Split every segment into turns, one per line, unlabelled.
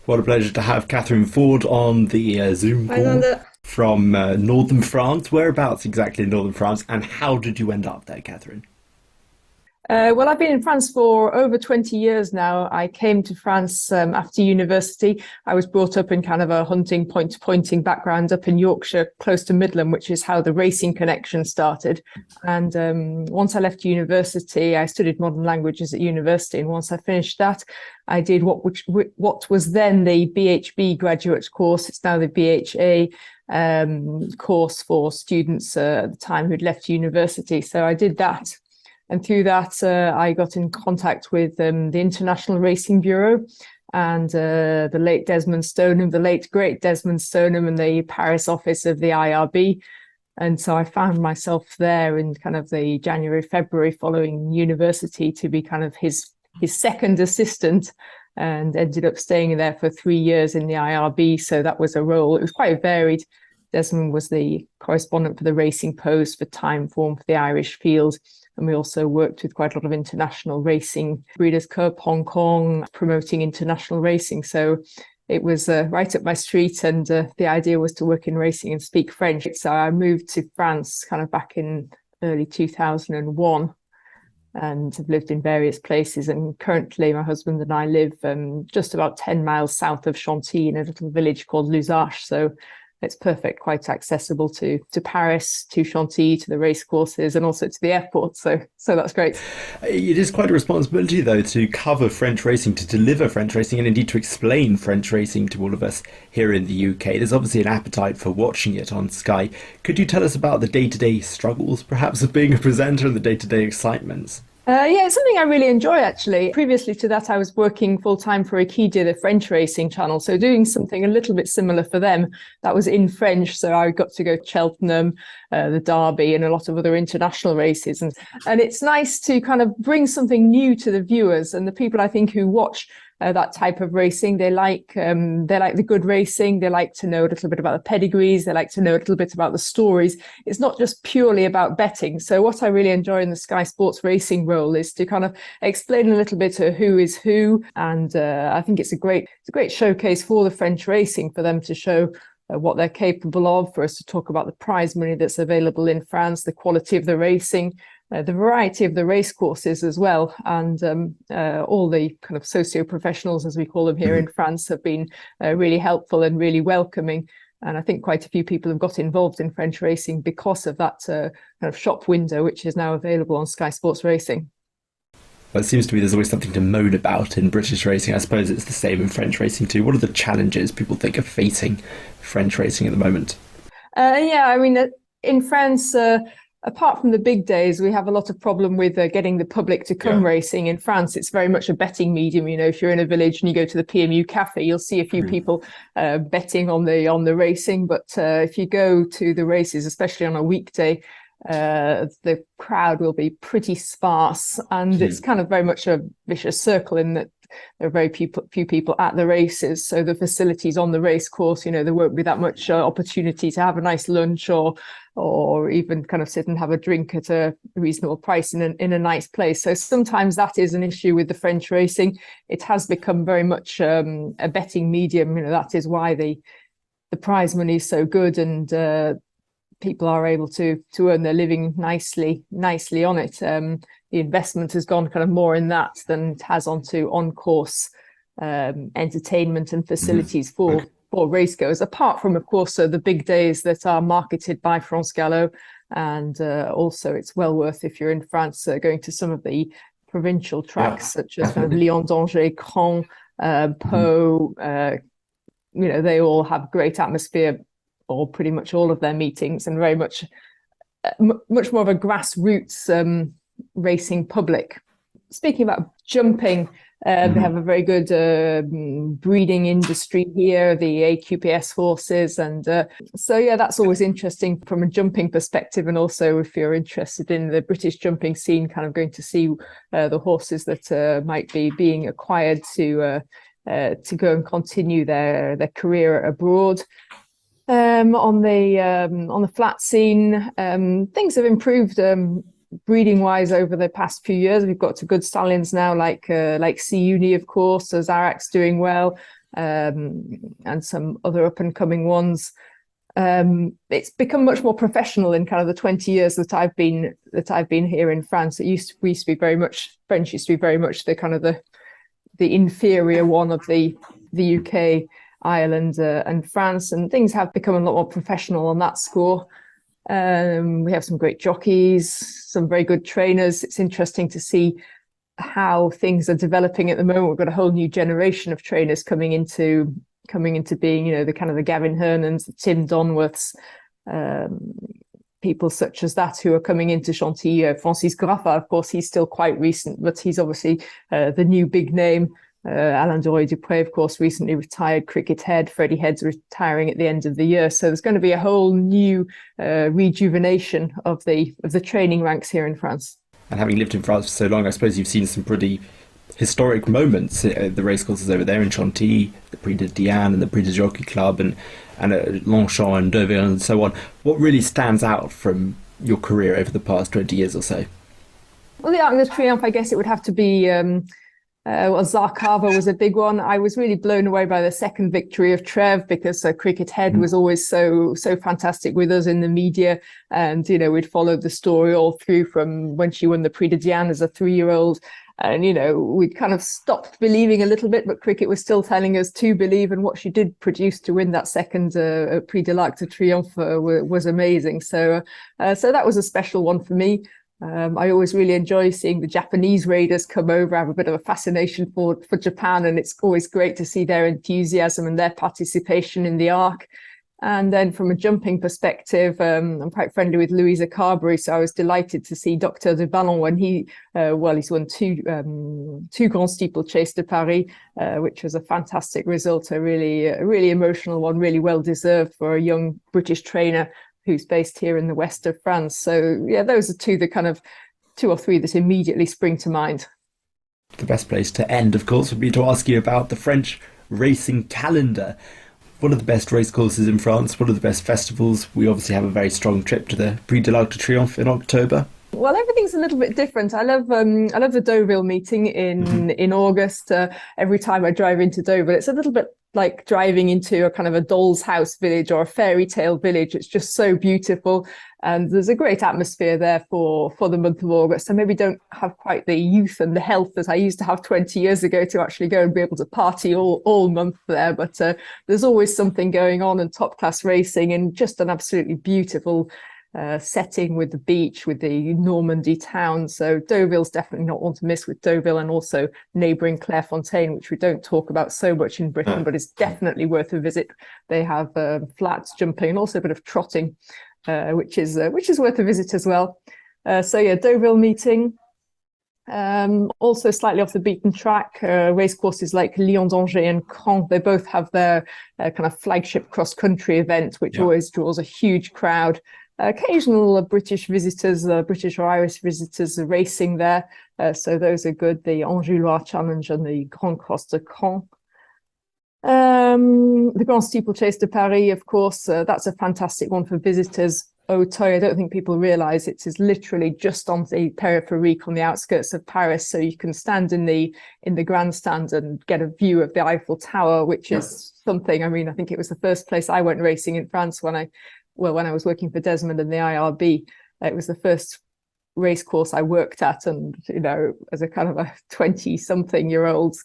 What a pleasure to have Katherine Ford on the Zoom
I
call
Alexander.
from northern France. Whereabouts exactly in northern France, and how did you end up there, Katherine?
Well, I've been in France for over 20 years now. I came to France after university. I was brought up in kind of a hunting point-to-pointing background up in Yorkshire, close to Midland, which is how the racing connection started. And once I left university, I studied modern languages at university. And once I finished that, I did what was then the BHB graduate course. It's now the BHA course for students at the time who'd left university. So I did that. And through that, I got in contact with the International Racing Bureau and the late Desmond Stoneham, the late great Desmond Stoneham, and the Paris office of the IRB. And so I found myself there in kind of the January, February following university to be kind of his second assistant, and ended up staying there for 3 years in the IRB. So that was a role. It was quite varied. Desmond was the correspondent for the Racing Post, for Timeform, for the Irish Field. And we also worked with quite a lot of international racing, Breeders' Cup, Hong Kong, promoting international racing. So it was right up my street. And the idea was to work in racing and speak French. So I moved to France kind of back in early 2001 and have lived in various places. And currently my husband and I live just about 10 miles south of Chantilly in a little village called Lusache. So it's perfect, quite accessible to Paris, to Chantilly, to the race courses, and also to the airport. So that's great.
It is quite a responsibility, though, to cover French racing, to deliver French racing, and indeed to explain French racing to all of us here in the UK. There's obviously an appetite for watching it on Sky. Could you tell us about the day-to-day struggles, perhaps, of being a presenter and the day-to-day excitements?
Yeah, it's something I really enjoy, actually. Previously to that, I was working full-time for Equidia, the French racing channel. So doing something a little bit similar for them. That was in French. So I got to go to Cheltenham, the Derby, and a lot of other international races. And it's nice to kind of bring something new to the viewers and the people, I think, who watch that type of racing. They like the good racing. They like to know a little bit about the pedigrees. They like to know a little bit about the stories. It's not just purely about betting. So what I really enjoy in the Sky Sports racing role is to kind of explain a little bit of who is who. And I think it's a great showcase for the French racing, for them to show what they're capable of, for us to talk about the prize money that's available in France, the quality of the racing, the variety of the race courses as well. And all the kind of socio-professionals, as we call them here in France, have been really helpful and really welcoming. And I think quite a few people have got involved in French racing because of that kind of shop window, which is now available on Sky Sports Racing.
Well, it seems to me there's always something to moan about in British racing. I suppose it's the same in French racing too. What are the challenges people think are facing French racing at the moment?
Yeah, I mean, in France, apart from the big days, we have a lot of problem with getting the public to come racing. In France, it's very much a betting medium. You know, if you're in a village and you go to the PMU cafe, you'll see a few people betting on the racing. But if you go to the races, especially on a weekday, the crowd will be pretty sparse, and it's kind of very much a vicious circle in that there are very few people at the races. So the facilities on the race course, you know, there won't be that much opportunity to have a nice lunch or even kind of sit and have a drink at a reasonable price in a nice place. So sometimes that is an issue with the French racing. It has become very much a betting medium. You know, that is why the prize money is so good, and people are able to earn their living nicely on it. The investment has gone kind of more in that than it has onto on-course entertainment and facilities for racegoers, apart from, of course, the big days that are marketed by France Gallo. And also it's well worth, if you're in France, going to some of the provincial tracks, such as kind of Lyon, Danger, Caen, Pau. You know, they all have great atmosphere, or pretty much all of their meetings, and very much more of a grassroots racing public. Speaking about jumping, they have a very good breeding industry here, the AQPS horses. And so, yeah, that's always interesting from a jumping perspective. And also, if you're interested in the British jumping scene, kind of going to see the horses that might be being acquired to go and continue their career abroad. On the flat scene, things have improved breeding wise over the past few years. We've got to good stallions now, like C Uni, of course. So Zarak's doing well. and some other up and coming ones. It's become much more professional in kind of the 20 years that I've been here in France. We used to be very much French used to be very much the kind of the inferior one of the UK, Ireland, and France, and things have become a lot more professional on that score. We have some great jockeys, some very good trainers. It's interesting to see how things are developing at the moment. We've got a whole new generation of trainers coming into being, the kind of the Gavin Hernans, the Tim Donworths, people such as that who are coming into Chantilly. Francis Graffa, of course, he's still quite recent, but he's obviously the new big name. Alain Doré-Dupré, of course, recently retired cricket head. Freddie Head's retiring at the end of the year. So there's going to be a whole new rejuvenation of the training ranks here in France.
And having lived in France for so long, I suppose you've seen some pretty historic moments at the racecourses over there in Chantilly, the Prix de Diane and the Prix de Jockey Club, and at Longchamp and Deauville and so on. What really stands out from your career over the past 20 years or so?
Well, the Arc de Triomphe, I guess it would have to be... Zarkava was a big one. I was really blown away by the second victory of Trèves because Cricket Head was always so fantastic with us in the media, and we'd followed the story all through from when she won the Prix de Diane as a 3-year-old, and we'd kind of stopped believing a little bit, but cricket was still telling us to believe, and what she did produce to win that second Prix de l'Arc de Triomphe was amazing. So that was a special one for me. I always really enjoy seeing the Japanese raiders come over. I have a bit of a fascination for Japan, and it's always great to see their enthusiasm and their participation in the Arc. And then from a jumping perspective, I'm quite friendly with Louisa Carberry, so I was delighted to see Docteur de Ballon when he's won two Grand Steeplechase de Paris, which was a fantastic result, a really emotional one, really well deserved for a young British trainer who's based here in the west of France. So yeah, those are two or three that immediately spring to mind.
The best place to end, of course, would be to ask you about the French racing calendar. What are the best racecourses in France? What are the best festivals? We obviously have a very strong trip to the Prix de l'Arc de Triomphe in October.
Well, everything's a little bit different. I love the Deauville meeting in August. Every time I drive into Deauville, it's a little bit like driving into a kind of a doll's house village or a fairy tale village. It's just so beautiful, and there's a great atmosphere there for the month of August. I maybe don't have quite the youth and the health that I used to have 20 years ago to actually go and be able to party all month there, but there's always something going on, and top class racing, and just an absolutely beautiful setting with the beach, with the Normandy town. So Deauville's definitely not one to miss, with Deauville and also neighbouring Clairefontaine, which we don't talk about so much in Britain, but it's definitely worth a visit. They have flats, jumping, and also a bit of trotting, which is worth a visit as well. So yeah, Deauville meeting. Also slightly off the beaten track, race courses like Lyon d'Angers and Caen. They both have their kind of flagship cross-country event, which always draws a huge crowd. Occasional British visitors, British or Irish visitors are racing there. So those are good. The Anjou-Loire Challenge and the Grand Cross de Caen. The Grand Steeplechase de Paris, of course, that's a fantastic one for visitors. Auteuil, I don't think people realise it is literally just on the peripherique, on the outskirts of Paris. So you can stand in the grandstand and get a view of the Eiffel Tower, which is something. I mean, I think it was the first place I went racing in France when I was working for Desmond and the IRB. It was the first race course I worked at, and as a kind of a 20-something-year-old,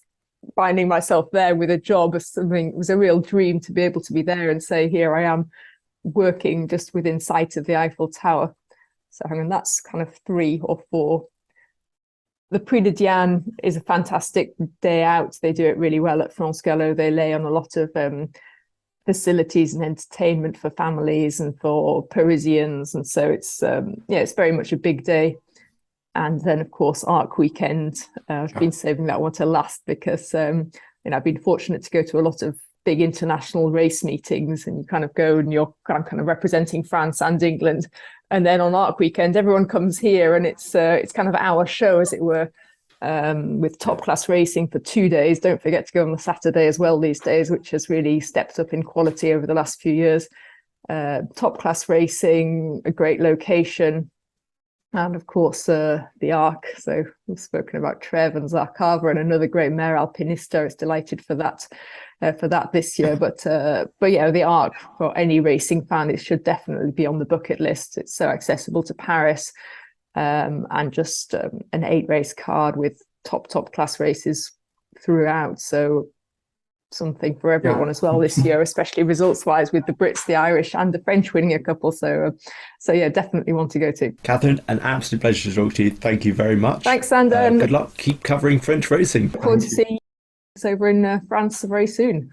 finding myself there with a job as something, it was a real dream to be able to be there and say, here I am working just within sight of the Eiffel Tower. So I mean, that's kind of 3 or 4. The Prix de Diane is a fantastic day out. They do it really well at France Gallo. They lay on a lot of facilities and entertainment for families and for Parisians, and so it's very much a big day. And then of course Arc Weekend, I've been saving that one to last because I've been fortunate to go to a lot of big international race meetings, and you kind of go and you're kind of representing France and England, and then on Arc Weekend everyone comes here, and it's kind of our show, as it were, with top class racing for 2 days. Don't forget to go on the Saturday as well these days, which has really stepped up in quality over the last few years. Top class racing, a great location, And of course, the Arc. So we've spoken about Trev and Zarkava, and another great mare, Alpinista. It's delighted for that this year. But yeah, the Arc, for any racing fan, it should definitely be on the bucket list. It's so accessible to Paris, and just an 8-race card with top class races throughout. So something for everyone as well this year, especially results wise, with the Brits, the Irish, and the French winning a couple. So yeah, definitely want to go to.
Catherine, an absolute pleasure to talk to you. Thank you very much.
Thanks, Sander.
Good luck. Keep covering French racing.
Look forward to seeing you over in France very soon.